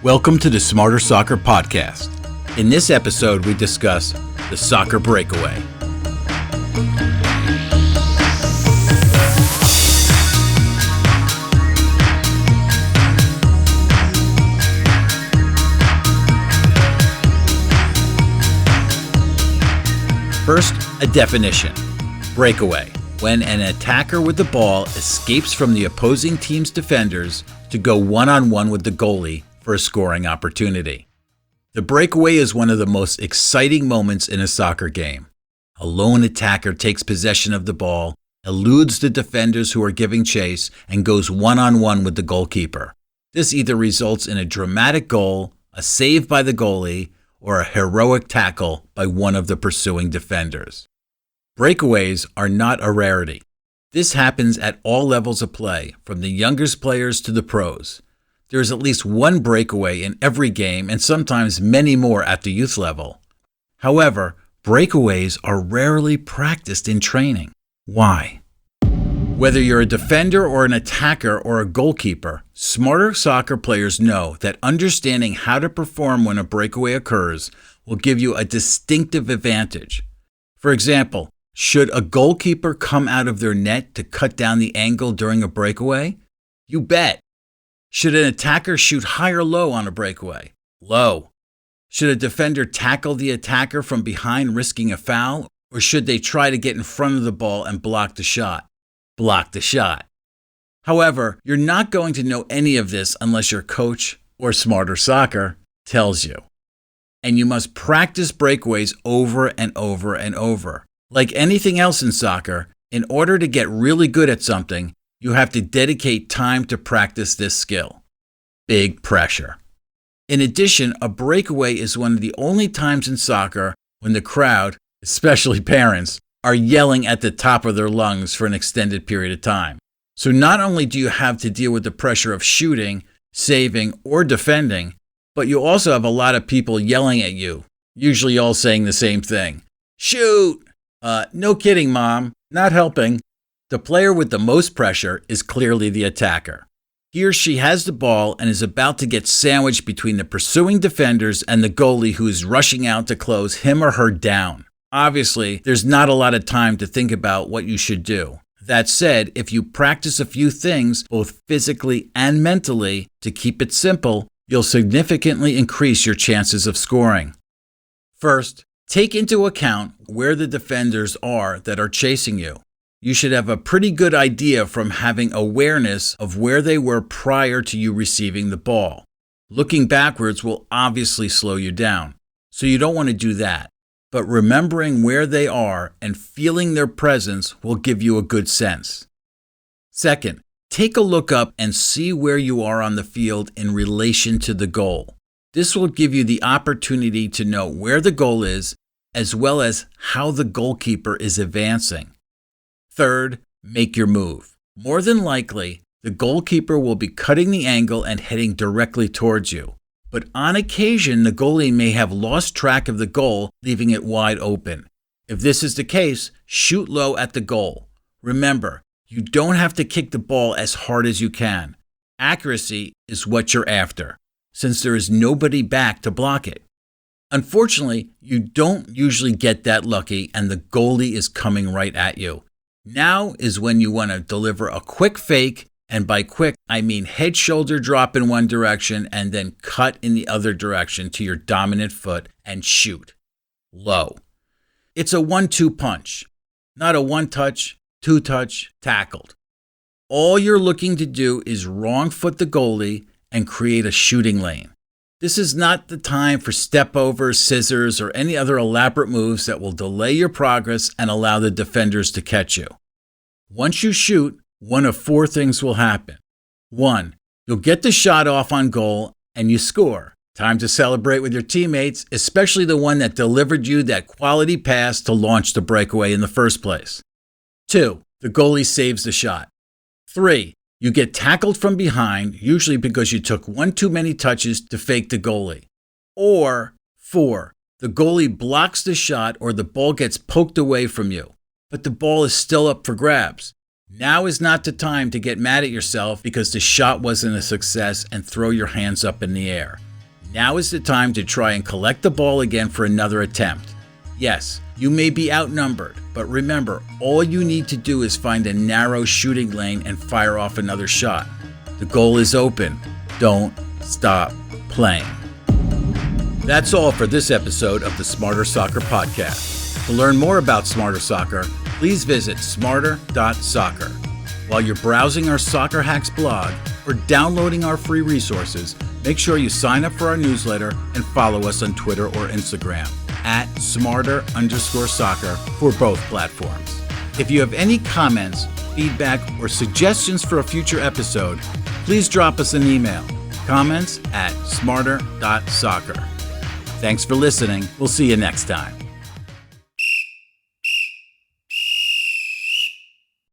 Welcome to the Smarter Soccer Podcast. In this episode, we discuss the soccer breakaway. First, a definition. Breakaway. When an attacker with the ball escapes from the opposing team's defenders to go one-on-one with the goalie for a scoring opportunity. The breakaway is one of the most exciting moments in a soccer game. A lone attacker takes possession of the ball, eludes the defenders who are giving chase, and goes one-on-one with the goalkeeper. This either results in a dramatic goal, a save by the goalie, or a heroic tackle by one of the pursuing defenders. Breakaways are not a rarity. This happens at all levels of play, from the youngest players to the pros. There is at least one breakaway in every game and sometimes many more at the youth level. However, breakaways are rarely practiced in training. Why? Whether you're a defender or an attacker or a goalkeeper, smarter soccer players know that understanding how to perform when a breakaway occurs will give you a distinctive advantage. For example, should a goalkeeper come out of their net to cut down the angle during a breakaway? You bet. Should an attacker shoot high or low on a breakaway? Low. Should a defender tackle the attacker from behind risking a foul, or should they try to get in front of the ball and block the shot? Block the shot. However, you're not going to know any of this unless your coach, or Smarter Soccer, tells you. And you must practice breakaways over and over and over. Like anything else in soccer, in order to get really good at something, you have to dedicate time to practice this skill. Big pressure. In addition, a breakaway is one of the only times in soccer when the crowd, especially parents, are yelling at the top of their lungs for an extended period of time. So not only do you have to deal with the pressure of shooting, saving, or defending, but you also have a lot of people yelling at you, usually all saying the same thing. Shoot! No kidding, Mom. Not helping. The player with the most pressure is clearly the attacker. He or she has the ball and is about to get sandwiched between the pursuing defenders and the goalie who is rushing out to close him or her down. Obviously, there's not a lot of time to think about what you should do. That said, if you practice a few things, both physically and mentally, to keep it simple, you'll significantly increase your chances of scoring. First, take into account where the defenders are that are chasing you. You should have a pretty good idea from having awareness of where they were prior to you receiving the ball. Looking backwards will obviously slow you down, so you don't want to do that. But remembering where they are and feeling their presence will give you a good sense. Second, take a look up and see where you are on the field in relation to the goal. This will give you the opportunity to know where the goal is, as well as how the goalkeeper is advancing. Third, make your move. More than likely, the goalkeeper will be cutting the angle and heading directly towards you. But on occasion, the goalie may have lost track of the goal, leaving it wide open. If this is the case, shoot low at the goal. Remember, you don't have to kick the ball as hard as you can. Accuracy is what you're after, since there is nobody back to block it. Unfortunately, you don't usually get that lucky and the goalie is coming right at you. Now is when you want to deliver a quick fake, and by quick, I mean head-shoulder drop in one direction and then cut in the other direction to your dominant foot and shoot. Low. It's a 1-2 punch, not a one-touch, two-touch, tackled. All you're looking to do is wrong foot the goalie and create a shooting lane. This is not the time for step-overs, scissors, or any other elaborate moves that will delay your progress and allow the defenders to catch you. Once you shoot, one of four things will happen. 1. You'll get the shot off on goal and you score. Time to celebrate with your teammates, especially the one that delivered you that quality pass to launch the breakaway in the first place. 2. The goalie saves the shot. 3. You get tackled from behind, usually because you took one too many touches to fake the goalie. Or 4. The goalie blocks the shot or the ball gets poked away from you, but the ball is still up for grabs. Now is not the time to get mad at yourself because the shot wasn't a success and throw your hands up in the air. Now is the time to try and collect the ball again for another attempt. Yes, you may be outnumbered, but remember, all you need to do is find a narrow shooting lane and fire off another shot. The goal is open. Don't stop playing. That's all for this episode of the Smarter Soccer Podcast. To learn more about Smarter Soccer, please visit smarter.soccer. While you're browsing our Soccer Hacks blog or downloading our free resources, make sure you sign up for our newsletter and follow us on Twitter or Instagram at @smarter_soccer for both platforms. If you have any comments, feedback, or suggestions for a future episode, please drop us an email, comments@smarter.soccer. Thanks for listening. We'll see you next time.